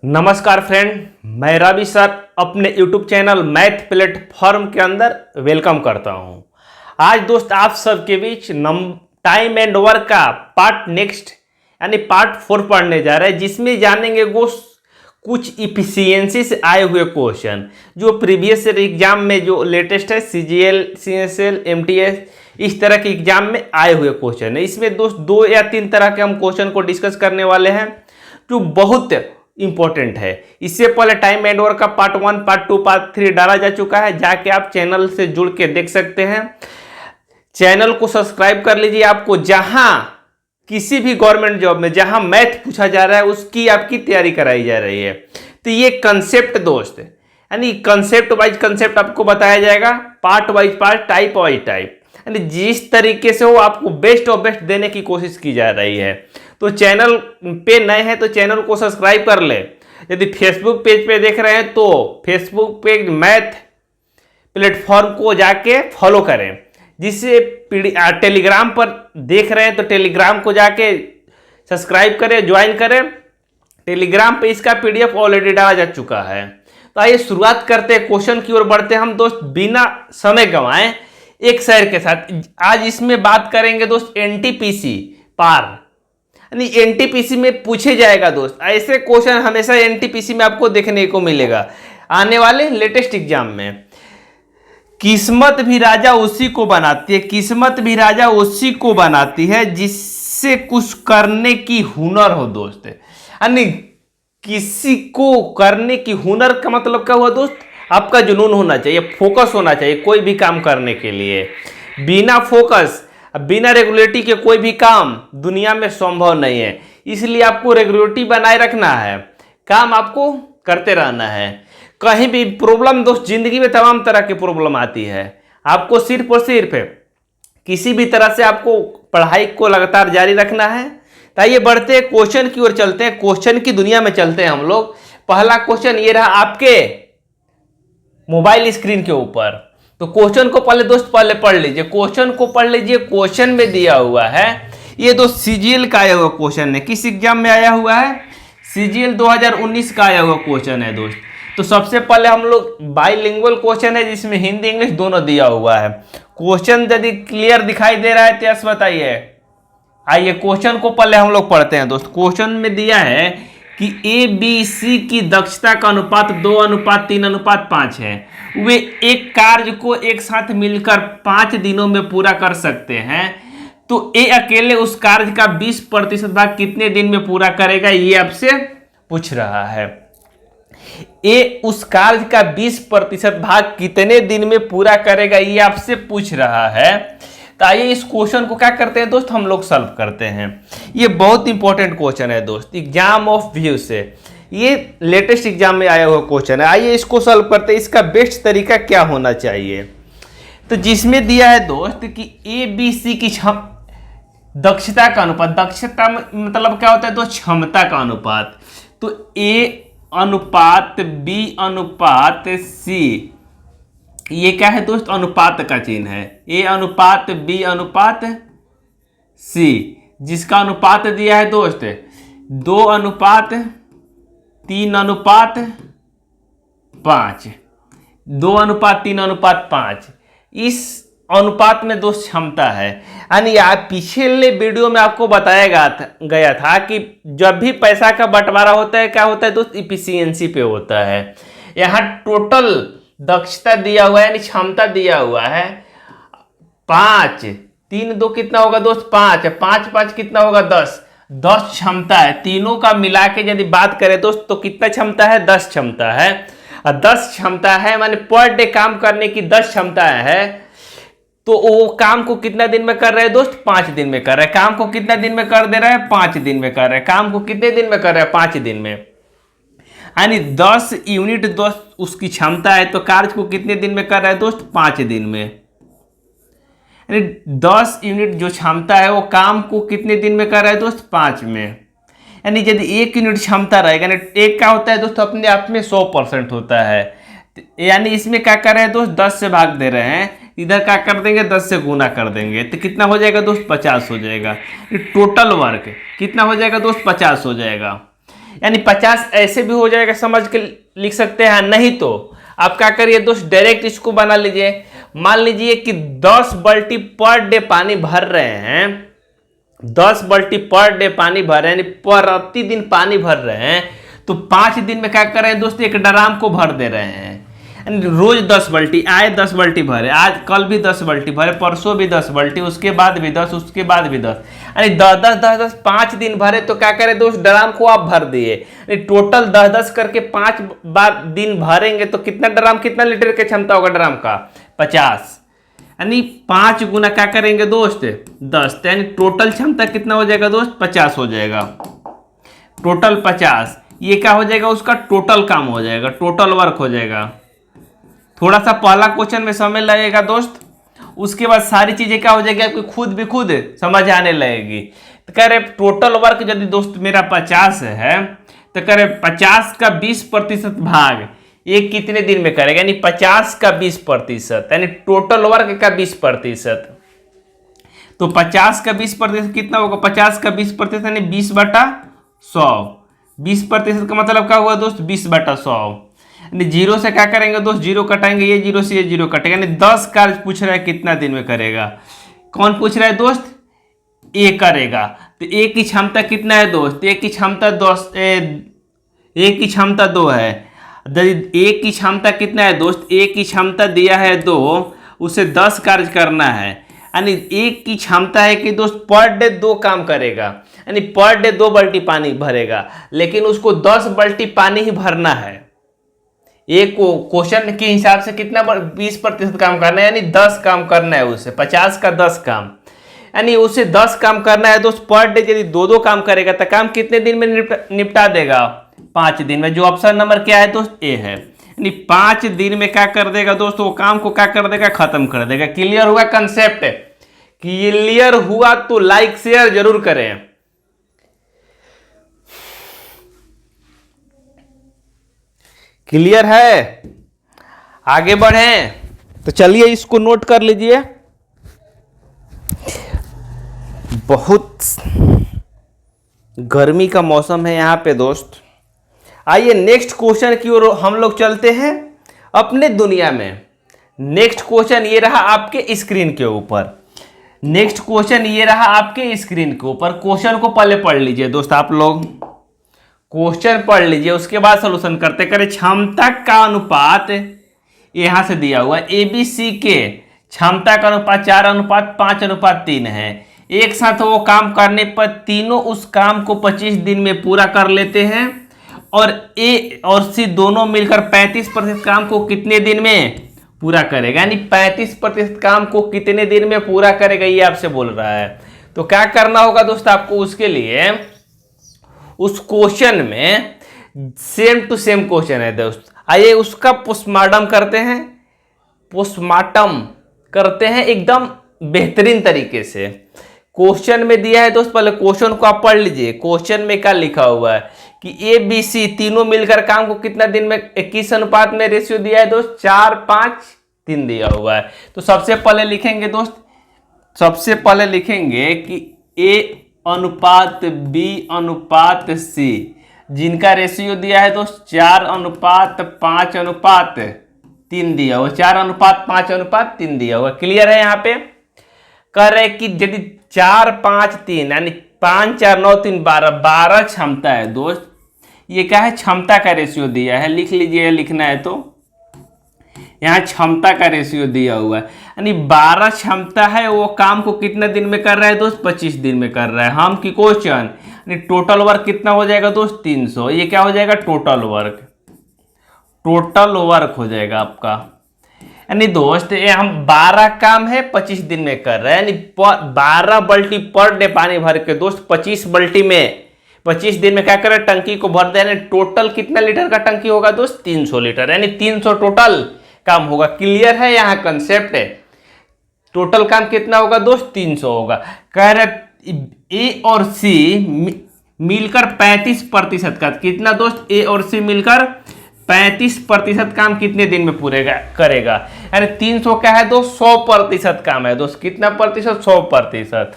नमस्कार फ्रेंड, मैं रवि सर अपने YouTube चैनल मैथ प्लेटफॉर्म के अंदर वेलकम करता हूं। आज दोस्त आप सबके बीच टाइम एंड वर्क का पार्ट नेक्स्ट यानी पार्ट 4 पढ़ने जा रहे हैं, जिसमें जानेंगे कुछ इफिशियंसी से आए हुए क्वेश्चन जो प्रीवियस एग्जाम में जो लेटेस्ट है CGL, CSL, MTS इस तरह के एग्जाम में आए हुए क्वेश्चन है। इसमें दोस्त 2 या 3 तरह के हम क्वेश्चन को डिस्कस करने वाले हैं जो बहुत इंपॉर्टेंट है। इससे पहले टाइम एंड वर्क का पार्ट 1, पार्ट 2, पार्ट 3 डाला जा चुका है, जाके आप चैनल से जुड़ के देख सकते हैं। चैनल को सब्सक्राइब कर लीजिए। आपको जहां किसी भी गवर्नमेंट जॉब में जहां मैथ पूछा जा रहा है उसकी आपकी तैयारी कराई जा रही है। तो ये कंसेप्ट दोस्त यानी कंसेप्ट वाइज कंसेप्ट आपको बताया जाएगा, part wise part, type wise type, यानी जिस तरीके से वो आपको बेस्ट ऑफ बेस्ट देने की कोशिश की जा रही है। तो चैनल पे नए हैं तो चैनल को सब्सक्राइब कर ले। यदि फेसबुक पेज पे देख रहे हैं तो फेसबुक पेज मैथ प्लेटफॉर्म को जाके फॉलो करें। जिससे टेलीग्राम पर देख रहे हैं तो टेलीग्राम को जाके सब्सक्राइब करें, ज्वाइन करें। टेलीग्राम पे इसका PDF ऑलरेडी डाला जा चुका है। तो आइए शुरुआत करते हैं, क्वेश्चन की ओर बढ़ते हैं हम दोस्त बिना समय गंवाएं एक शेर के साथ। आज इसमें बात करेंगे दोस्त NTPC पार, यानी NTPC में पूछे जाएगा दोस्त। ऐसे क्वेश्चन हमेशा NTPC में आपको देखने को मिलेगा आने वाले लेटेस्ट एग्जाम में। किस्मत भी राजा उसी को बनाती है, किस्मत भी राजा उसी को बनाती है जिससे कुछ करने की हुनर हो दोस्त। यानी किसी को करने की हुनर का मतलब क्या हुआ दोस्त? आपका जुनून होना चाहिए, फोकस होना चाहिए कोई भी काम करने के लिए। बिना फोकस, बिना रेगुलेरिटी के कोई भी काम दुनिया में संभव नहीं है। इसलिए आपको रेगुलेरिटी बनाए रखना है, काम आपको करते रहना है। कहीं भी प्रॉब्लम दोस्त, जिंदगी में तमाम तरह की प्रॉब्लम आती है, आपको सिर्फ और सिर्फ किसी भी तरह से आपको पढ़ाई को लगातार जारी रखना है। तो आइए बढ़ते हैं, क्वेश्चन की ओर चलते हैं, क्वेश्चन की दुनिया में चलते हैं हम लोग। पहला क्वेश्चन ये रहा आपके मोबाइल स्क्रीन के ऊपर। तो क्वेश्चन को पहले पढ़ लीजिए, क्वेश्चन को पढ़ लीजिए। क्वेश्चन में दिया हुआ है, ये दोस्त CGL का आया हुआ क्वेश्चन है। किस एग्जाम में आया हुआ है? CGL 2019 का आया हुआ क्वेश्चन है दोस्त। तो सबसे पहले हम लोग बाइलिंगुअल क्वेश्चन है जिसमें हिंदी इंग्लिश दोनों दिया हुआ है। क्वेश्चन यदि क्लियर दिखाई दे रहा है तो यस बताइए। आइए क्वेश्चन को पहले हम लोग पढ़ते हैं दोस्त। क्वेश्चन में दिया है कि ABC की दक्षता का अनुपात 2:3:5 है। वे एक कार्य को एक साथ मिलकर 5 दिनों में पूरा कर सकते हैं, तो A अकेले उस कार्य का 20% भाग कितने दिन में पूरा करेगा? ये आपसे पूछ रहा है। A उस कार्य का 20% भाग कितने दिन में पूरा करेगा, ये आपसे पूछ रहा है। तो आइए इस क्वेश्चन को क्या करते हैं दोस्त, हम लोग सॉल्व करते हैं। ये बहुत इंपॉर्टेंट क्वेश्चन है दोस्त, एग्जाम ऑफ व्यू से, ये लेटेस्ट एग्जाम में आया हुआ क्वेश्चन है। आइए इसको सॉल्व करते हैं। इसका बेस्ट तरीका क्या होना चाहिए? तो जिसमें दिया है दोस्त कि ABC की दक्षता का अनुपात, दक्षता मतलब क्या होता है दोस्त? क्षमता का अनुपात। तो A अनुपात B अनुपात C, ये क्या है दोस्त? अनुपात का चिन्ह है। A अनुपात B अनुपात C, जिसका अनुपात दिया है दोस्त 2:3:5, 2:3:5। इस अनुपात में दोस्त क्षमता है। यानी आप पिछले वीडियो में आपको बताया गया था कि जब भी पैसा का बंटवारा होता है क्या होता है दोस्त? इफिशियंसी पे होता है। यहाँ टोटल दक्षता दिया हुआ है यानी क्षमता दिया हुआ है 5, 3 2 कितना होगा दोस्त? 5, 5 5 कितना होगा? 10 क्षमता है। तीनों का मिला के यदि बात करें दोस्त तो कितना क्षमता है? 10 क्षमता है। और 10 क्षमता है माने पर डे काम करने की 10 क्षमता है। तो वो काम को कितना दिन में कर रहे हैं दोस्त? 5 दिन में कर रहे हैं। काम को कितना दिन में कर दे रहे हैं? 5 दिन में कर रहे हैं। काम को कितने दिन में कर रहे हैं? 5 दिन में। यानी 10 यूनिट दोस्त उसकी क्षमता है, तो कार्य को कितने दिन में कर रहा है दोस्त? 5 दिन में। यानी 10 यूनिट जो क्षमता है वो काम को कितने दिन में कर रहा है दोस्त? 5 में। यानी यदि 1 यूनिट क्षमता रहेगा, यानी एक क्या होता है दोस्त? अपने आप में 100% होता है। यानी इसमें क्या कर रहे हैं दोस्त? 10 से भाग दे रहे हैं, इधर क्या कर देंगे? 10 से गुना कर देंगे, तो कितना हो जाएगा दोस्त? 50 हो जाएगा। टोटल वर्क कितना हो जाएगा दोस्त? 50 हो जाएगा। यानी 50 ऐसे भी हो जाएगा, समझ के लिख सकते हैं। नहीं तो आप क्या करिए दोस्त, डायरेक्ट इसको बना लीजिए। मान लीजिए कि 10 बाल्टी पर डे पानी भर रहे हैं, 10 बाल्टी पर डे पानी भर रहे हैं, प्रतिदिन पानी भर रहे हैं, तो 5 दिन में क्या कर रहे हैं दोस्त, एक ड्राम को भर दे रहे हैं। रोज 10 बाल्टी आए, 10 बाल्टी भरे, आज कल भी 10 बाल्टी भरे, परसों भी 10 बाल्टी, उसके बाद भी 10, उसके बाद भी 10, यानी 10 5 दिन भरे तो क्या करें दोस्त, ड्राम को आप भर दिए। टोटल 10 करके 5 बार दिन भरेंगे तो कितना ड्राम, कितना लीटर की क्षमता होगा ड्राम का, 50, यानी 5 गुना क्या करेंगे दोस्त, 10, यानी टोटल क्षमता कितना हो जाएगा दोस्त, 50 हो जाएगा। टोटल 50, ये क्या हो जाएगा, उसका टोटल काम हो जाएगा, टोटल वर्क हो जाएगा। थोड़ा सा पहला क्वेश्चन में समय लगेगा दोस्त, उसके बाद सारी चीजें क्या हो जाएगी, आपको खुद भी खुद समझ आने लगेगी। तो कह रहे टोटल वर्क यदि दोस्त मेरा 50 है, तो कह रहे 50 का 20% भाग ये कितने दिन में करेगा, यानी 50 का 20%, यानी टोटल वर्क का 20%। तो 50 का 20% कितना होगा, 50 का 20% यानी 20/100। 20% का मतलब क्या हुआ दोस्त, 20/100। जीरो से क्या करेंगे दोस्त, जीरो कटाएंगे, ये जीरो से ये जीरो कटेगा, यानी 10 कार्य पूछ रहा है कितना दिन में करेगा। कौन पूछ रहा है दोस्त, ए करेगा। तो ए की क्षमता कितना है दोस्त, ए की क्षमता 10, ए की क्षमता 2 है। ए की क्षमता कितना है दोस्त, ए की क्षमता दिया है 2, उसे 10 कार्य करना है, यानी एक की क्षमता है कि दोस्त पर डे 2 काम करेगा, यानी पर डे 2 बाल्टी पानी भरेगा, लेकिन उसको 10 बाल्टी पानी ही भरना है। एक क्वेश्चन के हिसाब से कितना 20% काम करना है, यानी 10 काम करना है उसे, 50 का 10 काम, यानी उसे 10 काम करना है दोस्त। पर डे यदि 2 काम करेगा तो काम कितने दिन में निपटा देगा, 5 दिन में। जो ऑप्शन नंबर क्या है दोस्त, ए है, यानी 5 दिन में क्या कर देगा दोस्त, वो काम को क्या कर देगा, खत्म कर देगा। क्लियर हुआ कंसेप्ट, क्लियर हुआ तो लाइक शेयर जरूर करें। क्लियर है, आगे बढ़ें तो चलिए इसको नोट कर लीजिए। बहुत गर्मी का मौसम है यहाँ पे दोस्त। आइए नेक्स्ट क्वेश्चन की ओर हम लोग चलते हैं अपने दुनिया में। नेक्स्ट क्वेश्चन ये रहा आपके स्क्रीन के ऊपर, नेक्स्ट क्वेश्चन ये रहा आपके स्क्रीन के ऊपर। क्वेश्चन को पहले पढ़ लीजिए दोस्त, आप लोग क्वेश्चन पढ़ लीजिए, उसके बाद सॉल्यूशन करते करें। क्षमता का अनुपात यहां से दिया हुआ ABC के क्षमता का अनुपात 4:5:3 है। एक साथ वो काम करने पर तीनों उस काम को 25 दिन में पूरा कर लेते हैं, और A और C दोनों मिलकर 35% काम को कितने दिन में पूरा करेगा, यानी 35% काम को कितने दिन में पूरा करेगा, ये आपसे बोल रहा है। तो क्या करना होगा दोस्त आपको, उसके लिए उस क्वेश्चन में सेम टू सेम क्वेश्चन है दोस्त। आइए उसका पोस्टमार्टम करते हैं, पोस्टमार्टम करते हैं एकदम बेहतरीन तरीके से। क्वेश्चन में दिया है दोस्त, पहले क्वेश्चन को आप पढ़ लीजिए। क्वेश्चन में क्या लिखा हुआ है कि ABC तीनों मिलकर काम को कितना दिन में 21 अनुपात में रेशियो दिया है दोस्त, 4:5:3 दिया हुआ है। तो सबसे पहले लिखेंगे दोस्त, सबसे पहले लिखेंगे कि A अनुपात B अनुपात C, जिनका रेशियो दिया है दोस्त 4:5:3 दिया हुआ, 4:5:3 दिया हुआ। क्लियर है। यहाँ पे कह रहे कि यदि 4:5:3 यानी 5 4 9 3 12 क्षमता है दोस्त, ये क्या है, क्षमता का रेशियो दिया है, लिख लीजिए, लिखना है तो यहाँ क्षमता का रेशियो दिया हुआ है, यानी 12 क्षमता है, वो काम को कितने दिन में कर रहा है दोस्त, 25 दिन में कर रहा है। हम की क्वेश्चन यानी टोटल वर्क कितना हो जाएगा दोस्त, 300। ये क्या हो जाएगा, टोटल वर्क, टोटल वर्क हो जाएगा आपका। यानी दोस्त ये हम 12 काम है 25 दिन में कर रहे हैं, यानी 12 बाल्टी पर डे पानी भर के दोस्त 25 बाल्टी में 25 दिन में क्या करें, टंकी को भर दे। टोटल कितना लीटर का टंकी होगा दोस्त, 300 लीटर, यानी 300 टोटल काम होगा। क्लियर है, यहाँ कंसेप्ट है। टोटल काम कितना होगा दोस्त, 300 होगा। कह रहे ए और सी मिलकर 35% का, कितना दोस्त, ए और सी मिलकर 35% काम कितने दिन में पूरे करेगा, यानी 300 क्या है दोस्त, 100% काम है दोस्त। कितना प्रतिशत, 100%।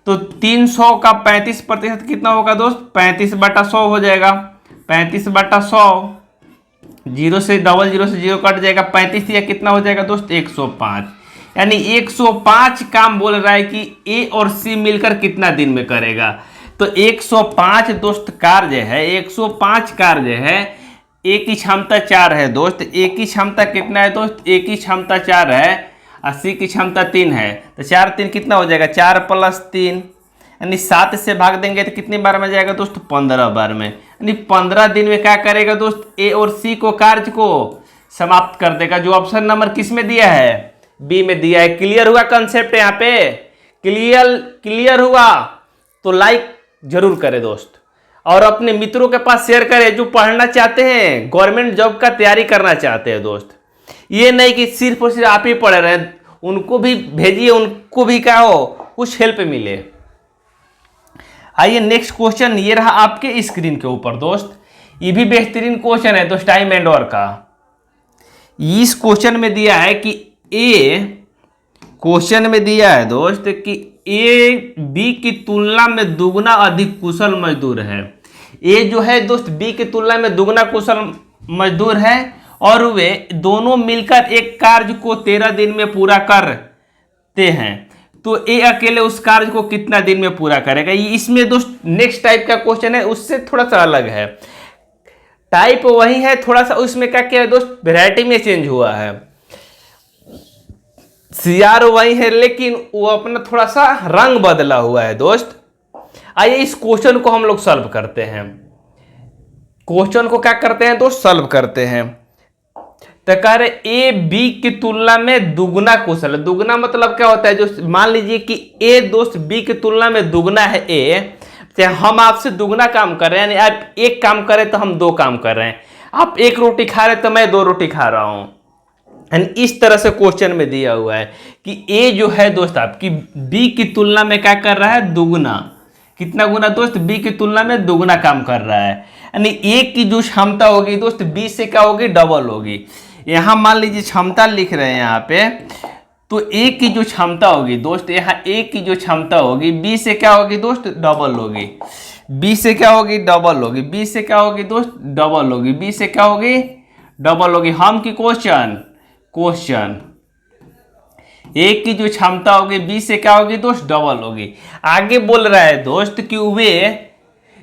तो 300 का 35% कितना होगा दोस्त? 35/100 हो जाएगा। 35/100, जीरो से डबल जीरो से जीरो कट जाएगा, 35 या कितना हो जाएगा दोस्त? 105। यानी 105 काम बोल रहा है कि ए और सी मिलकर कितना दिन में करेगा। तो 105 दोस्त कार्य है, 105 कार्य है। ए की क्षमता 4 है दोस्त। ए की क्षमता कितना है दोस्त? ए की क्षमता 4 है और सी की क्षमता 3 है। तो 4 3 कितना हो जाएगा? 4 + 3, यानी 7 से भाग देंगे तो कितनी बार में जाएगा दोस्त? 15 बार में। यानी 15 दिन में क्या करेगा दोस्त? ए और सी को कार्य को समाप्त कर देगा। जो ऑप्शन नंबर किस में दिया है? बी में दिया है। क्लियर हुआ कंसेप्ट यहाँ पे? क्लियर हुआ तो लाइक जरूर करें दोस्त, और अपने मित्रों के पास शेयर करें जो पढ़ना चाहते हैं, गवर्नमेंट जॉब का तैयारी करना चाहते हैं दोस्त। ये नहीं कि सिर्फ और सिर्फ आप ही पढ़ रहे हैं, उनको भी भेजिए, उनको भी क्या हो कुछ हेल्प मिले। आइए नेक्स्ट क्वेश्चन ये रहा आपके स्क्रीन के ऊपर दोस्त। ये भी बेहतरीन क्वेश्चन है दोस्त, टाइम एंड वर्क का। इस क्वेश्चन में दिया है कि क्वेश्चन में दिया है दोस्त कि ए बी की तुलना में दुगना अधिक कुशल मजदूर है। ए जो है दोस्त बी की तुलना में दुगना कुशल मजदूर है और वे दोनों मिलकर एक कार्य को 13 दिन में पूरा करते हैं। तो ए अकेले उस कार्य को कितना दिन में पूरा करेगा? इसमें दोस्त नेक्स्ट टाइप का क्वेश्चन है, उससे थोड़ा सा अलग है। टाइप वही है, थोड़ा सा उसमें क्या किया है दोस्त? वैरायटी में चेंज हुआ है। सीआर वही है लेकिन वो अपना थोड़ा सा रंग बदला हुआ है दोस्त। आइए इस क्वेश्चन को हम लोग सॉल्व करते हैं। क्वेश्चन को क्या करते हैं दोस्त? सॉल्व करते हैं। तो कह रहे ए बी की तुलना में दुगना कुशल है। दुगना मतलब क्या होता है? जो मान लीजिए कि ए दोस्त बी की तुलना में दुगना है ए, हम आपसे दुगना काम कर रहे हैं, यानी आप एक काम करें तो हम 2 काम कर रहे हैं। आप 1 रोटी खा रहे तो मैं 2 रोटी खा रहा हूं। इस तरह से क्वेश्चन में दिया हुआ है कि ए जो है दोस्त आपकी बी की तुलना में क्या कर रहा है? दुगना। कितना गुना दोस्त? बी की तुलना में दुगना काम कर रहा है। यानी ए की जो क्षमता होगी दोस्त बी से क्या होगी? डबल होगी। यहां मान लीजिए क्षमता लिख रहे हैं यहाँ पे, तो ए की जो क्षमता होगी दोस्त, यहाँ ए की जो क्षमता होगी बी से क्या होगी दोस्त? डबल होगी। बी से क्या होगी? डबल होगी। बी से क्या होगी दोस्त? डबल होगी। बी से क्या होगी? डबल होगी। हम की क्वेश्चन ए की जो क्षमता होगी बी से क्या होगी दोस्त? डबल होगी। आगे बोल रहा है दोस्त कि वे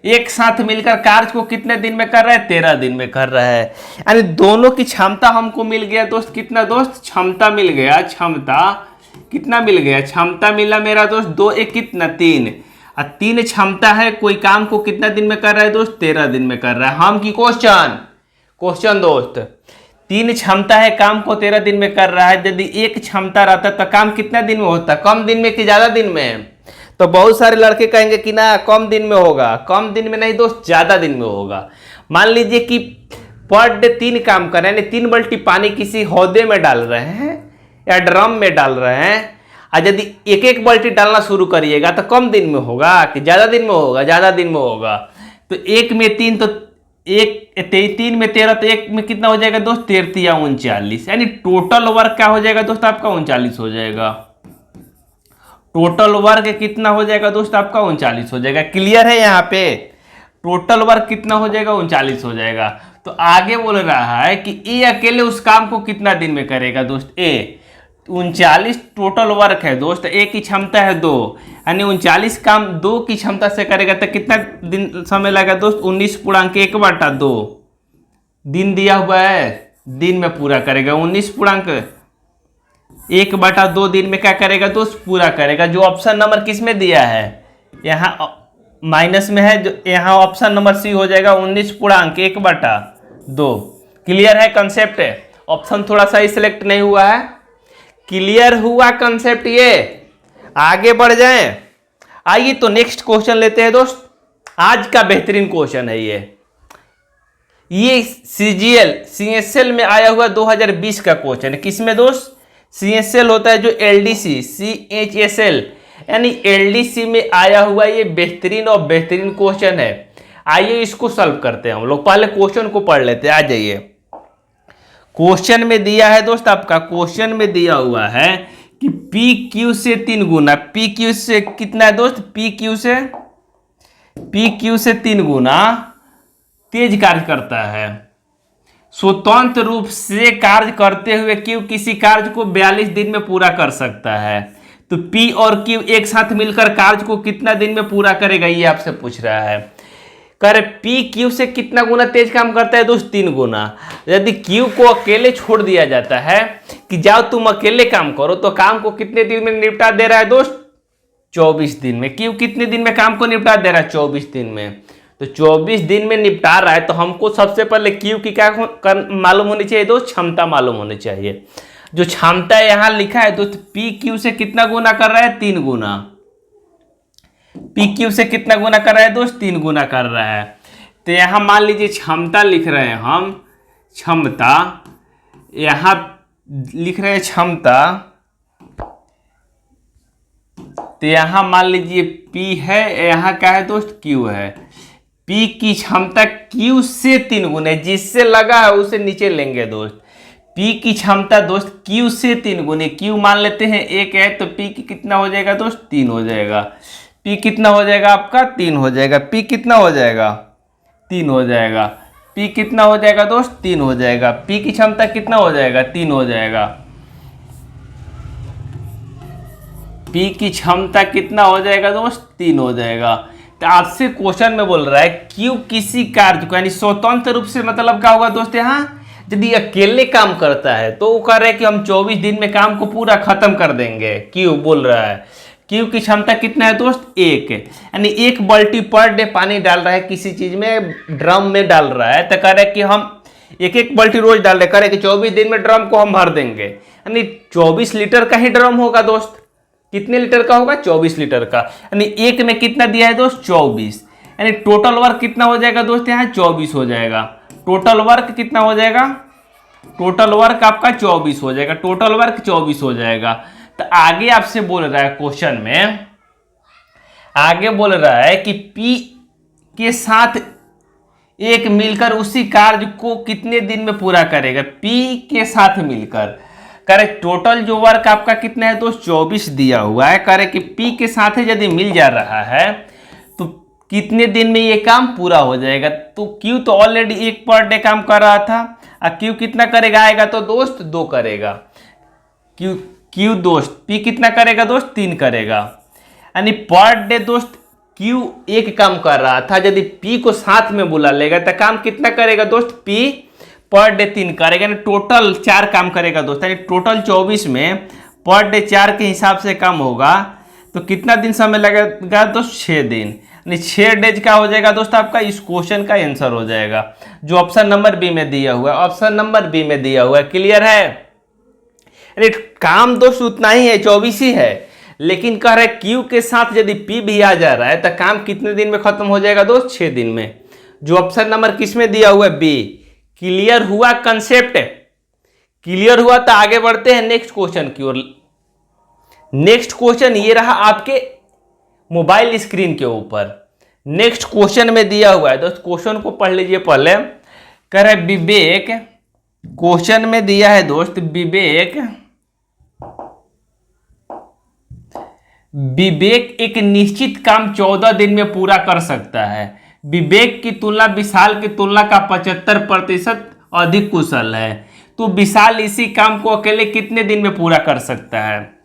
एक साथ मिलकर कार्य को कितने दिन में कर रहा है? 13 दिन में कर रहा है। यानी दोनों की क्षमता हमको मिल गया दोस्त। कितना दोस्त? क्षमता मिल गया। क्षमता कितना मिल गया? क्षमता मिला मेरा दोस्त 2 1 कितना? 3। और 3 क्षमता है। कोई काम को कितना दिन में कर रहा है दोस्त? 13 दिन में कर रहा है। हम की क्वेश्चन दोस्त 3 क्षमता है, काम को 13 दिन में कर रहा है। यदि 1 क्षमता रहता तो काम कितना दिन में होता? कम दिन में कि ज्यादा दिन में? तो बहुत सारे लड़के कहेंगे कि ना कम दिन में होगा। कम दिन में नहीं दोस्त, ज्यादा दिन में होगा। मान लीजिए कि पर डे 3 काम कर रहे हैं, 3 बाल्टी पानी किसी हौदे में डाल रहे हैं या ड्रम में डाल रहे हैं, और यदि 1 बाल्टी डालना शुरू करिएगा तो कम दिन में होगा कि ज्यादा दिन में होगा? ज्यादा दिन में होगा। तो 1 में 3, तो 3 में 13, तो 1 में कितना हो जाएगा दोस्त? 13 या 39। यानी टोटल वर्क क्या हो जाएगा दोस्त? आपका 39 हो जाएगा। टोटल वर्क कितना हो जाएगा दोस्त? आपका 39 हो जाएगा। क्लियर है यहाँ पे? टोटल वर्क कितना हो जाएगा? 39 हो जाएगा। तो आगे बोल रहा है कि ए अकेले उस काम को कितना दिन में करेगा दोस्त? ए 39 टोटल वर्क है दोस्त। ए की क्षमता है 2, यानी 39 काम 2 की क्षमता से करेगा तो कितना दिन समय लगेगा दोस्त? 19.1/2 दिन दिया हुआ है, दिन में पूरा करेगा। 19.1/2 दिन में क्या करेगा दोस्त? पूरा करेगा। जो ऑप्शन नंबर किस में दिया है? यहाँ माइनस में है, जो यहाँ ऑप्शन नंबर सी हो जाएगा 19.1/2। क्लियर है कंसेप्ट? ऑप्शन थोड़ा सा ही सिलेक्ट नहीं हुआ है। क्लियर हुआ कंसेप्ट? ये आगे बढ़ जाएं। आइए तो नेक्स्ट क्वेश्चन लेते हैं दोस्त। आज का बेहतरीन क्वेश्चन है ये CSL में आया हुआ 2020 का क्वेश्चन है। किसमें दोस्त? CSL होता है जो LDC CHSL, यानी LDC में आया हुआ ये बेहतरीन और बेहतरीन क्वेश्चन है। आइए इसको सॉल्व करते हैं हम लोग। पहले क्वेश्चन को पढ़ लेते हैं। आ जाइए। क्वेश्चन में दिया है दोस्त आपका, क्वेश्चन में दिया हुआ है कि पी क्यू से 3 गुना, पी क्यू से कितना है दोस्त, पी क्यू से 3 गुना तेज कार्य करता है। स्वतंत्र रूप से कार्य करते हुए क्यू किसी कार्य को 42 दिन में पूरा कर सकता है। तो पी और क्यू एक साथ मिलकर कार्य को कितना दिन में पूरा करेगा, ये आपसे पूछ रहा है। करे पी क्यू से कितना गुना तेज काम करता है दोस्त, 3 गुना। यदि क्यू को अकेले छोड़ दिया जाता है कि जाओ तुम अकेले काम करो, तो काम को कितने दिन में निपटा दे रहा है दोस्त, 24 दिन में। क्यू कितने दिन में काम को निपटा दे रहा है, 24 दिन में। तो 24 दिन में निपटा रहा है, तो हमको सबसे पहले क्यू की क्या मालूम होनी चाहिए दोस्त, क्षमता मालूम होनी चाहिए। जो क्षमता यहां लिखा है दोस्त, पी क्यू से कितना गुना कर रहा है, 3 गुना। पी क्यू से कितना गुना कर रहा है दोस्त, 3 गुना कर रहा है। तो यहां मान लीजिए क्षमता लिख रहे हैं हम, क्षमता यहां लिख रहे हैं क्षमता, तो यहां मान लीजिए P है, यहां क्या है दोस्त, Q है। P की क्षमता Q से 3 गुना, जिससे लगा है उसे नीचे लेंगे दोस्त। P की क्षमता दोस्त Q से 3 गुने, Q मान लेते हैं 1 है, तो P की कितना हो जाएगा दोस्त, 3 हो जाएगा। P कितना हो जाएगा आपका, 3 हो जाएगा। P कितना हो जाएगा, 3 हो जाएगा। P कितना हो जाएगा दोस्त, 3 हो जाएगा। P की क्षमता कितना हो जाएगा, 3 हो जाएगा। P की क्षमता कितना हो जाएगा दोस्त, 3 हो जाएगा। तो आपसे क्वेश्चन में बोल रहा है Q किसी कार्य को, यानी स्वतंत्र रूप से, मतलब क्या होगा दोस्त, यहाँ यदि अकेले काम करता है तो वो कह रहे हैं कि हम 24 दिन में काम को पूरा खत्म कर देंगे। Q बोल रहा है, Q की क्षमता कितना है दोस्त, 1, यानी 1 बाल्टी पर डे पानी डाल रहा है किसी चीज में, ड्रम में डाल रहा है। तो कह रहे हैं कि हम 1 बाल्टी रोज डाल रहे, कह रहे हैं कि 24 दिन में ड्रम को हम भर देंगे, यानी 24 लीटर का ही ड्रम होगा दोस्त। कितने लीटर का होगा, 24 लीटर का, यानी 1 में कितना दिया है दोस्त, 24, यानी टोटल वर्क कितना हो जाएगा दोस्त, यहाँ 24 हो जाएगा। टोटल वर्क कितना हो जाएगा, टोटल वर्क आपका 24 हो जाएगा, टोटल वर्क 24 हो जाएगा। तो आगे आपसे बोल रहा है क्वेश्चन में, आगे बोल रहा है कि P के साथ एक मिलकर उसी कार्य को कितने दिन में पूरा करेगा। P के साथ मिलकर करे, टोटल जो वर्क आपका कितना है दोस्त, 24 दिया हुआ है। करे कि P के साथ यदि मिल जा रहा है तो कितने दिन में ये काम पूरा हो जाएगा। तो Q तो ऑलरेडी 1 पर डे काम कर रहा था, और Q कितना करेगा आएगा तो दोस्त 2 करेगा। Q दोस्त P कितना करेगा दोस्त, 3 करेगा, यानी पर डे दोस्त Q 1 काम कर रहा था, यदि P को साथ में बुला लेगा तो काम कितना करेगा दोस्त, P पर डे 3 करेगा, यानी टोटल 4 काम करेगा दोस्त। यानी टोटल 24 में पर डे 4 के हिसाब से काम होगा, तो कितना दिन समय लगेगा दोस्त, 6 दिन, यानी 6 डेज का हो जाएगा दोस्त आपका इस क्वेश्चन का आंसर हो जाएगा, जो ऑप्शन नंबर बी में दिया हुआ है। ऑप्शन नंबर बी में दिया हुआ है, क्लियर है। यानी काम दोस्त उतना ही है, 24 ही है, लेकिन कह रहा है Q के साथ यदि P भी आ जा रहा है तो काम कितने दिन में खत्म हो जाएगा दोस्त, 6 दिन में, जो ऑप्शन नंबर किस में दिया हुआ है, बी। क्लियर हुआ कंसेप्ट, क्लियर हुआ तो आगे बढ़ते हैं नेक्स्ट क्वेश्चन की ओर। नेक्स्ट क्वेश्चन ये रहा आपके मोबाइल स्क्रीन के ऊपर। नेक्स्ट क्वेश्चन में दिया हुआ है दोस्त, क्वेश्चन को पढ़ लीजिए पहले। कह रहा है विवेक, क्वेश्चन में दिया है दोस्त, विवेक एक निश्चित काम 14 दिन में पूरा कर सकता है। विवेक की तुलना विशाल की तुलना का 75% अधिक कुशल है, तो विशाल इसी काम को अकेले कितने दिन में पूरा कर सकता है।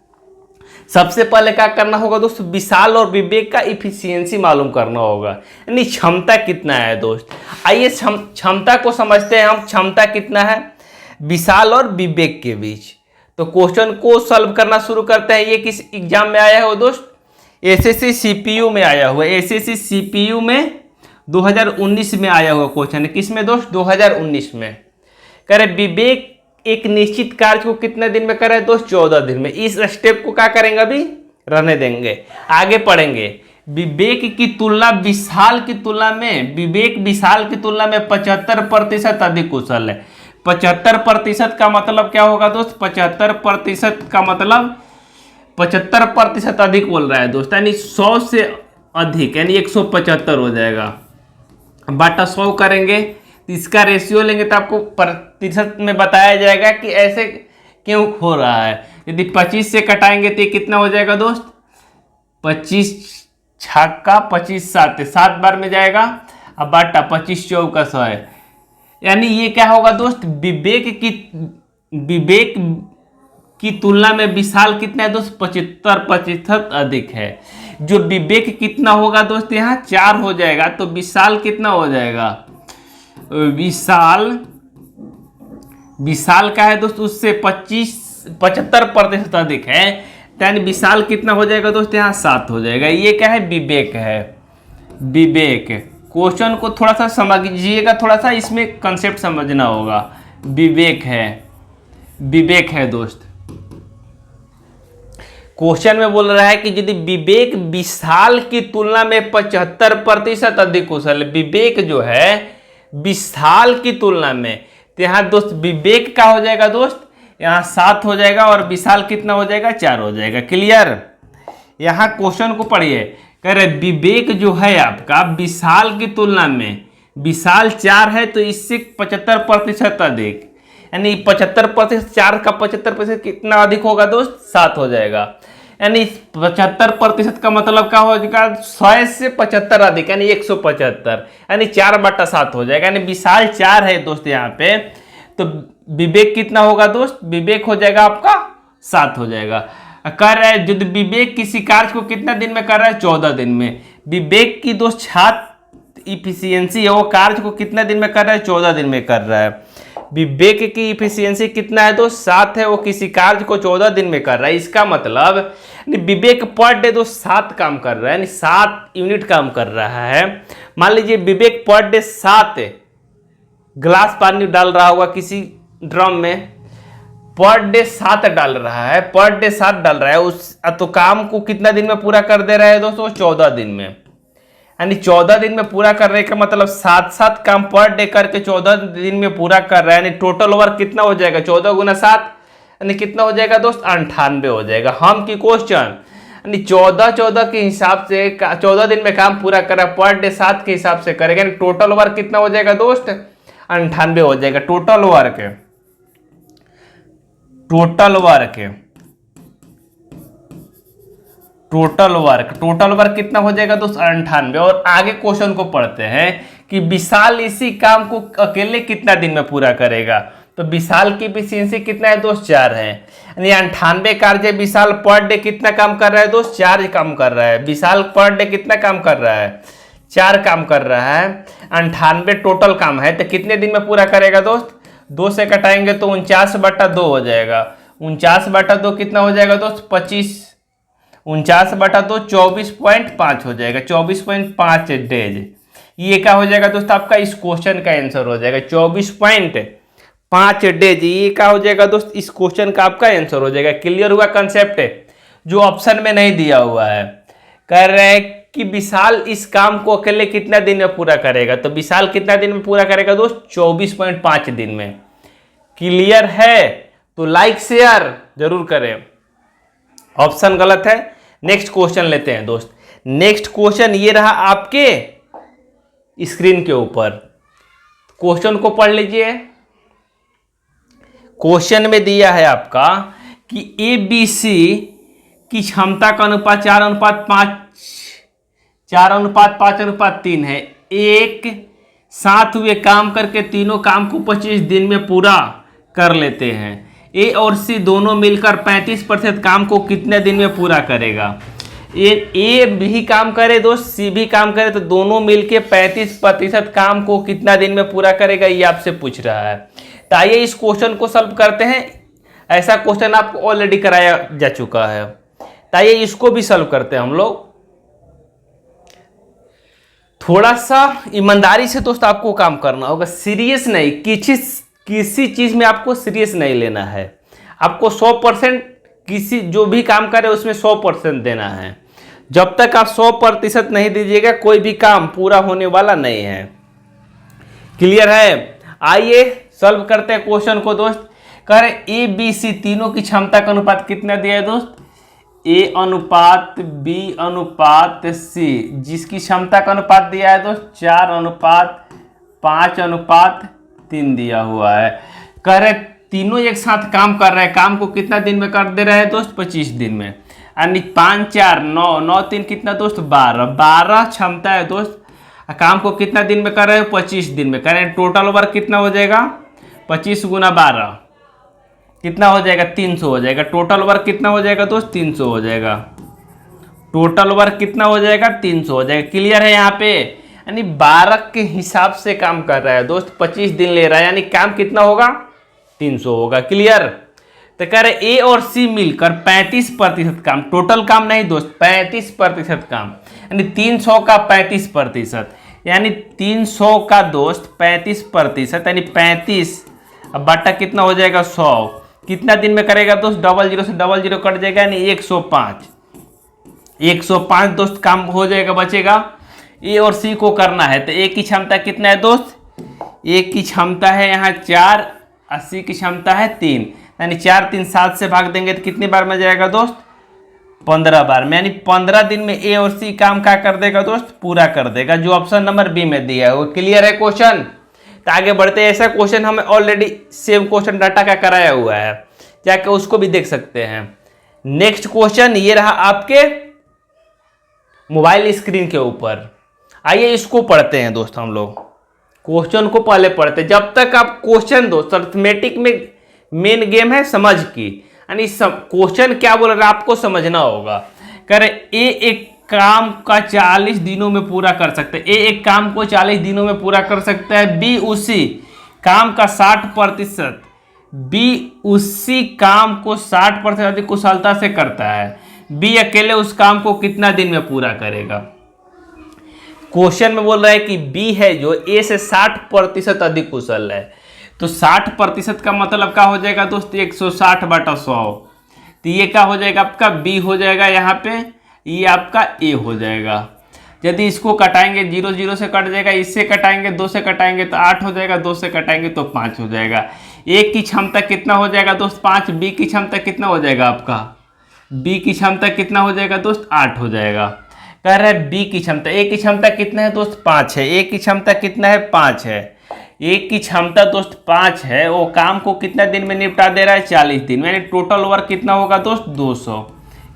सबसे पहले क्या करना होगा दोस्त, विशाल और विवेक का इफिशियंसी मालूम करना होगा, यानी क्षमता कितना है दोस्त। आइए क्षमता को समझते हैं हम, क्षमता कितना है विशाल और विवेक के बीच। तो क्वेश्चन को सॉल्व करना शुरू करते हैं। ये किस एग्जाम में आया है दोस्त, एसएससी सीपीयू में आया हुआ है। एसएससी सीपीयू में 2019 में आया हुआ क्वेश्चन है। किस में दोस्त, 2019 में। कह रहे विवेक एक निश्चित कार्य को कितने दिन में करे दोस्त, 14 दिन में। इस स्टेप को क्या करेंगे, अभी रहने देंगे, आगे पढ़ेंगे। विवेक की तुलना विशाल की तुलना में, विवेक विशाल की तुलना में 75% अधिक कुशल है। 75% का मतलब क्या होगा दोस्त, 75% का मतलब 75% अधिक बोल रहा है दोस्त, यानी 100 से अधिक, यानी 175 हो जाएगा। बाटा 100 करेंगे तो इसका रेशियो लेंगे तो आपको प्रतिशत में बताया जाएगा कि ऐसे क्यों हो रहा है। यदि 25 से कटाएंगे तो ये कितना हो जाएगा दोस्त, 25 छक्का 25 सात, 7 बार में जाएगा। अब बाटा 25 चौका 100 है, यानी ये क्या होगा दोस्त, विवेक की तुलना में विशाल कितना है दोस्त, 75% अधिक है। जो विवेक कितना होगा दोस्त, यहाँ 4 हो जाएगा, तो विशाल कितना हो जाएगा, विशाल का है दोस्त उससे 75% अधिक है, यानी विशाल कितना हो जाएगा दोस्त, यहाँ 7 हो जाएगा। ये क्या है, विवेक है। विवेक क्वेश्चन को थोड़ा सा समझिएगा, थोड़ा सा इसमें कंसेप्ट समझना होगा। विवेक है दोस्त। क्वेश्चन में बोल रहा है कि यदि विवेक विशाल की तुलना में 75% अधिक कुशल है, विवेक जो है विशाल की तुलना में, तो यहाँ दोस्त विवेक का हो जाएगा दोस्त, यहाँ 7 हो जाएगा और विशाल कितना हो जाएगा, 4 हो जाएगा। क्लियर। यहाँ क्वेश्चन को पढ़िए, कह रहे विवेक जो है आपका विशाल की तुलना में, विशाल 4 है तो इससे 75% अधिक, यानी 75%, 4 का 75% कितना अधिक होगा दोस्त, 7 हो जाएगा। यानी 75% का मतलब क्या हो जाएगा, 100 से 75 अधिक, यानी 175, यानी 4/7 हो जाएगा। यानी विशाल 4 है दोस्त यहाँ पे, तो विवेक कितना होगा दोस्त, विवेक हो जाएगा आपका 7 हो जाएगा। कर रहा है, जो विवेक किसी कार्य को कितना दिन में कर रहा है, 14 दिन में। विवेक की दोस्त छात्र इफिशियंसी है, वो कार्य को कितना दिन में कर रहा है, 14 दिन में कर रहा है। विवेक की इफिशियंसी कितना है दोस्त, 7 है, वो किसी कार्य को 14 दिन में कर रहा है। इसका मतलब विवेक पर डे दोस्त 7 काम कर रहा है, यानी 7 यूनिट काम कर रहा है। मान लीजिए विवेक पर डे 7 गिलास पानी डाल रहा होगा किसी ड्रम में, पर डे 7 डाल रहा है, पर डे 7 डाल रहा है, उस तो काम को कितना दिन में पूरा कर दे रहा है दोस्तों, 14 दिन में। यानी 14 दिन में पूरा करने का मतलब 7 काम पर डे करके 14 दिन में पूरा कर रहा है। यानी टोटल वर्क कितना हो जाएगा, 14 गुना 7, यानी कितना हो जाएगा दोस्त, 98 हो जाएगा। हम की क्वेश्चन यानी 14 के हिसाब से 14 दिन में काम पूरा कर रहा है, पर डे 7 के हिसाब से करेगा, यानी टोटल वर्क कितना हो जाएगा दोस्त, 98 हो जाएगा। टोटल वर्क कितना हो जाएगा दोस्त, 98। और आगे क्वेश्चन को पढ़ते हैं कि विशाल इसी काम को अकेले कितना दिन में पूरा करेगा। तो विशाल की एफिशिएंसी कितना है दोस्त, 4 है, यानी 98 कार्य विशाल पर डे कितना काम कर रहा है दोस्त, 4 काम कर रहा है। विशाल पर डे कितना काम कर रहा है, 4 काम कर रहा है। 98 टोटल काम है, तो कितने दिन में पूरा करेगा दोस्त, 2 से कटाएंगे तो 49/2 हो जाएगा। 49/2 कितना हो जाएगा दोस्त, 25, 49/2 24.5 हो जाएगा, 24.5 डेज। ये क्या हो जाएगा दोस्त, आपका इस क्वेश्चन का आंसर हो जाएगा 24.5 डेज। ये क्या हो जाएगा दोस्त, इस क्वेश्चन का आपका आंसर हो जाएगा। क्लियर हुआ कंसेप्ट है, जो ऑप्शन में नहीं दिया हुआ है। कह रहे हैं कि विशाल इस काम को अकेले कितना दिन में पूरा करेगा, तो विशाल कितना दिन में पूरा करेगा दोस्त, 24.5 दिन में। क्लियर है, तो लाइक शेयर जरूर करें। ऑप्शन गलत है। नेक्स्ट क्वेश्चन लेते हैं दोस्त। नेक्स्ट क्वेश्चन ये रहा आपके स्क्रीन के ऊपर, क्वेश्चन को पढ़ लीजिए। क्वेश्चन में दिया है आपका कि ABC की क्षमता का अनुपात 4:5:3 है। एक साथ हुए काम करके तीनों काम को 25 दिन में पूरा कर लेते हैं। ए और सी दोनों मिलकर 35% काम को कितने दिन में पूरा करेगा। ए भी काम करे दोस्त, सी भी काम करे, तो दोनों मिलके 35% काम को कितना दिन में पूरा करेगा, ये आपसे पूछ रहा है। तो आइए इस क्वेश्चन को सॉल्व करते हैं। ऐसा क्वेश्चन आपको ऑलरेडी कराया जा चुका है, तो आइए इसको भी सॉल्व करते हैं हम लोग। थोड़ा सा ईमानदारी से दोस्त आपको काम करना होगा, सीरियस नहीं, किसी चीज में आपको सीरियस नहीं लेना है। आपको 100% किसी जो भी काम करे उसमें 100% देना है। जब तक आप 100% नहीं दीजिएगा कोई भी काम पूरा होने वाला नहीं है। क्लियर है। आइए सॉल्व करते हैं क्वेश्चन को दोस्त। कह रहे ए बी सी तीनों की क्षमता का अनुपात कितना दिया है दोस्त, ए अनुपात बी अनुपात सी, जिसकी क्षमता का अनुपात दिया है दोस्त 4:5:3 दिया हुआ है। कह रहे तीनों एक साथ काम कर रहे हैं, काम को कितना दिन में कर दे रहे हैं दोस्त? 25 दिन में। यानी 5 4 9 9 3 कितना दोस्त? 12 12 क्षमता है दोस्त। काम को कितना दिन में कर रहे हैं? 25 दिन में कर रहे हैं। टोटल वर्क कितना हो जाएगा? 25 गुना 12 कितना हो जाएगा? 300 हो जाएगा। टोटल वर्क कितना हो जाएगा दोस्त? 300 हो जाएगा। टोटल वर्क कितना हो जाएगा? 300 हो जाएगा। क्लियर है यहाँ पे? यानी 12 के हिसाब से काम कर रहा है दोस्त, 25 दिन ले रहा है, यानी काम कितना होगा? 300 होगा। क्लियर? तो कह रहे ए और सी मिलकर 35% काम, टोटल काम नहीं दोस्त, 35% काम, यानी 300 का 35%, यानी 300 का दोस्त 35%, यानी 35 अब बटा कितना हो जाएगा? 100। कितना दिन में करेगा दोस्त? 00 से 00 कट जाएगा, यानी 105। 105 दोस्त काम हो जाएगा, बचेगा। ए और सी को करना है तो ए की क्षमता कितना है दोस्त? ए की क्षमता है यहाँ 4 और सी की क्षमता है 3, यानी 4 3 7 से भाग देंगे तो कितनी बार में जाएगा दोस्त? 15 बार में। यानी 15 दिन में ए और सी काम क्या कर देगा दोस्त? पूरा कर देगा, जो ऑप्शन नंबर बी में दिया है वो। क्लियर है क्वेश्चन? तो आगे बढ़ते हैं। ऐसा क्वेश्चन हमें ऑलरेडी सेव क्वेश्चन डाटा का कराया हुआ है, जाके उसको भी देख सकते हैं। नेक्स्ट क्वेश्चन ये रहा आपके मोबाइल स्क्रीन के ऊपर। आइए इसको पढ़ते हैं दोस्त। हम लोग क्वेश्चन को पहले पढ़ते हैं। जब तक आप क्वेश्चन दोस्त, अर्थमेटिक में मेन गेम है समझ की, यानी क्वेश्चन क्या बोल रहा है आपको समझना होगा। करे ए एक काम का 40 दिनों में पूरा कर सकते हैं, ए एक काम को 40 दिनों में पूरा कर सकता है। बी उसी काम का 60%, बी उसी काम को 60% अधिक कुशलता से करता है। बी अकेले उस काम को कितना दिन में पूरा करेगा? क्वेश्चन में बोल रहा है कि बी है जो ए से 60% अधिक कुशल है, तो 60% का मतलब क्या हो जाएगा दोस्त? 160/100। तो ये क्या हो जाएगा आपका? बी हो जाएगा यहाँ पे, ये आपका ए हो जाएगा। यदि इसको कटाएंगे 0 0 से कट जाएगा, इससे कटाएंगे 2 से कटाएंगे तो 8 हो जाएगा, 2 से कटाएंगे तो 5 हो जाएगा। ए की क्षमता कितना हो जाएगा दोस्त? 5। बी की क्षमता कितना हो जाएगा आपका? बी की क्षमता कितना हो जाएगा दोस्त? 8 हो जाएगा। कह रहा है बी की क्षमता, ए की क्षमता कितना है दोस्त? 5 है। ए की क्षमता कितना है? 5 है। ए की क्षमता दोस्त 5 है, वो काम को कितना दिन में निपटा दे रहा है? 40 दिन में। यानी टोटल वर्क कितना होगा दोस्त? 200।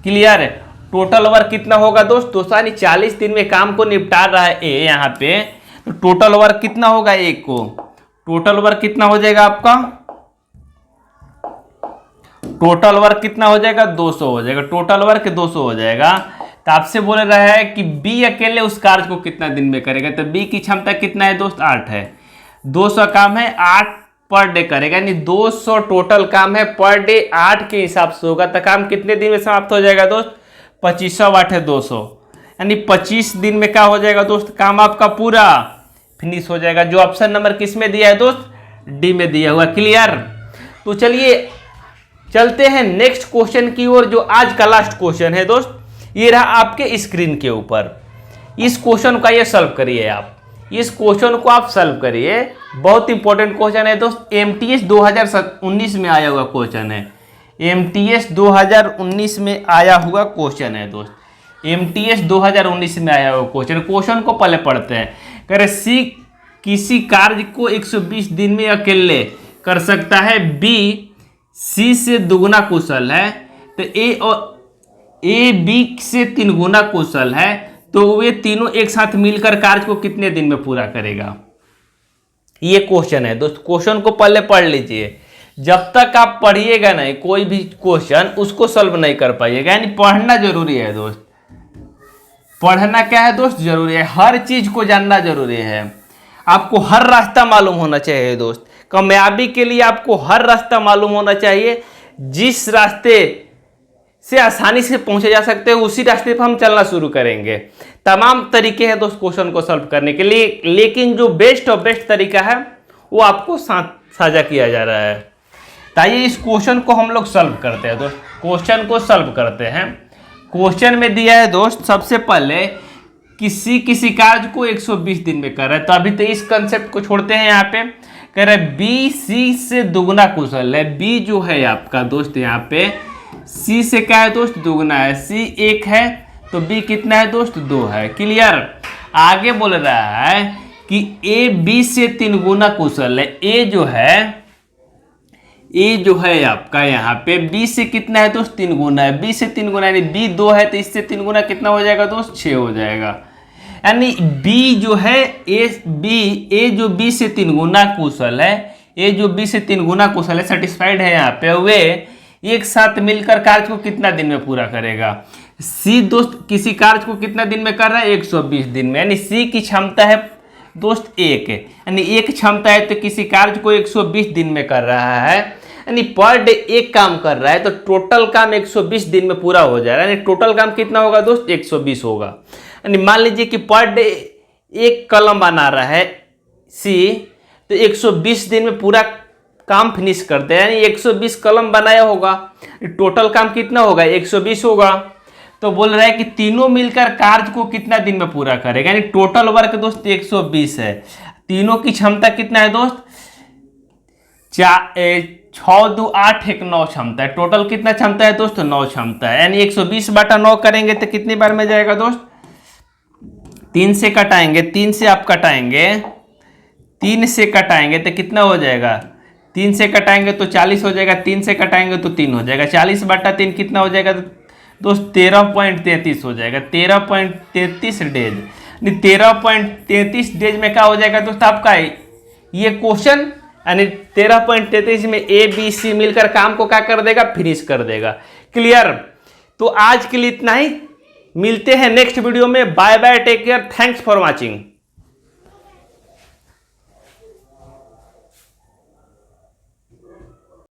क्लियर है? टोटल वर्क कितना होगा दोस्त? 200, यानी 40 दिन में काम को निपटा रहा है ए यहाँ पे, तो टोटल वर्क कितना होगा? ए को टोटल वर्क कितना हो जाएगा आपका? टोटल वर्क कितना हो जाएगा? 200 हो जाएगा। टोटल वर्क 200 हो जाएगा। तो आपसे बोल रहा है कि बी अकेले उस कार्य को कितना दिन में करेगा, तो बी की क्षमता कितना है दोस्त? 8 है। 200 काम है, 8 पर डे करेगा, यानी 200 टोटल काम है, पर डे 8 के हिसाब से होगा। तो काम कितने दिन में समाप्त हो जाएगा दोस्त? 2500 है 200, यानी 25 दिन में क्या हो जाएगा दोस्त? काम आपका पूरा फिनिश हो जाएगा। जो ऑप्शन नंबर किस में दिया है दोस्त? डी में दिया हुआ। क्लियर? तो चलिए चलते हैं नेक्स्ट क्वेश्चन की ओर, जो आज का लास्ट क्वेश्चन है दोस्त। ये रहा आपके स्क्रीन के ऊपर। इस क्वेश्चन का ये सॉल्व करिए आप। इस क्वेश्चन को आप सॉल्व करिए, बहुत इंपॉर्टेंट क्वेश्चन है दोस्त। एमटीएस 2019 में आया हुआ क्वेश्चन है। एमटीएस 2019 में आया हुआ क्वेश्चन है दोस्त। एमटीएस 2019 में आया हुआ क्वेश्चन को पहले पढ़ते हैं। कह रहे सी किसी कार्य को 120 दिन में अकेले कर सकता है, बी सी से दुगुना कुशल है, तो ए बी से 3 गुना कुशल है, तो वे तीनों एक साथ मिलकर कार्य को कितने दिन में पूरा करेगा? ये क्वेश्चन है दोस्त। क्वेश्चन को पहले पढ़ लीजिए। जब तक आप पढ़िएगा नहीं कोई भी क्वेश्चन, उसको सॉल्व नहीं कर पाइएगा। यानी पढ़ना जरूरी है दोस्त। पढ़ना क्या है दोस्त? जरूरी है। हर चीज को जानना जरूरी है। आपको हर रास्ता मालूम होना चाहिए दोस्त। कामयाबी के लिए आपको हर रास्ता मालूम होना चाहिए। जिस रास्ते से आसानी से पहुंचे जा सकते हैं उसी रास्ते पर हम चलना शुरू करेंगे। तमाम तरीके हैं दोस्त क्वेश्चन को सॉल्व करने के लिए, लेकिन जो बेस्ट और बेस्ट तरीका है वो आपको साझा किया जा रहा है। ताइए इस क्वेश्चन को हम लोग सॉल्व करते हैं दोस्त। क्वेश्चन को सॉल्व करते हैं। क्वेश्चन में दिया है दोस्त, सबसे पहले किसी कार्य को 120 दिन में कर रहा है, तो अभी तो इस कंसेप्ट को छोड़ते हैं। यहाँ पे कह रहा है बी सी से दुगुना कुशल है। बी जो है आपका दोस्त यहाँ पे सी से क्या है दोस्त? दुगुना है। सी 1 है तो बी कितना है दोस्त? 2 है। क्लियर? आगे बोल रहा है कि ए बी से 3 गुना कुशल है। ए जो है ए जो है आपका यहाँ पे बी से कितना है दोस्त 3 गुना है, बी से 3 गुना यानी बी 2 है तो इससे 3 गुना कितना हो जाएगा दोस्त 6 हो जाएगा। यानी बी जो है ए जो बी से 3 गुना कुशल है, ए जो बी से 3 गुना कुशल है, सेटिस्फाइड है यहाँ पे, वे एक साथ मिलकर कार्य को कितना दिन में पूरा करेगा। सी दोस्त किसी कार्य को कितना दिन में कर रहा है 120 दिन में, यानी सी की क्षमता है दोस्त 1 है, यानी एक क्षमता है तो किसी कार्य को 120 दिन में कर रहा है, यानी पर डे एक काम कर रहा है तो टोटल काम 120 दिन में पूरा हो जाएगा। यानी टोटल काम कितना होगा दोस्त 120 होगा। यानी मान लीजिए कि पर डे एक कलम बना रहा है सी, तो 120 दिन में पूरा काम फिनिश करते हैं, यानी 120 कलम बनाया होगा, टोटल काम कितना होगा 120 होगा। तो बोल रहा है कि तीनों मिलकर कार्य को कितना दिन में पूरा करेगा, यानी टोटल वर्क दोस्त 120 है। तीनों की क्षमता कितना है दोस्त 6 2 8 1 9 क्षमता है। टोटल कितना क्षमता है दोस्त 9 क्षमता है, यानी 120 बटा 9 करेंगे तो कितनी बार में जाएगा दोस्त 3 से कटाएंगे, 3 से आप कटाएंगे, 3 से कटाएंगे तो कितना हो जाएगा 3 से कटाएंगे तो 40 हो जाएगा, 3 से कटाएंगे तो 3 हो जाएगा, 40 बटा 3 कितना हो जाएगा दोस्त 13.33 हो जाएगा, 13.33 डेज। 13.33 डेज में क्या हो जाएगा दोस्त आपका ये क्वेश्चन, यानी 13.33 में ए बी सी मिलकर काम को क्या कर देगा फिनिश कर देगा। क्लियर। तो आज के लिए इतना ही, मिलते हैं नेक्स्ट वीडियो में। Bye bye, take care, thanks for watching.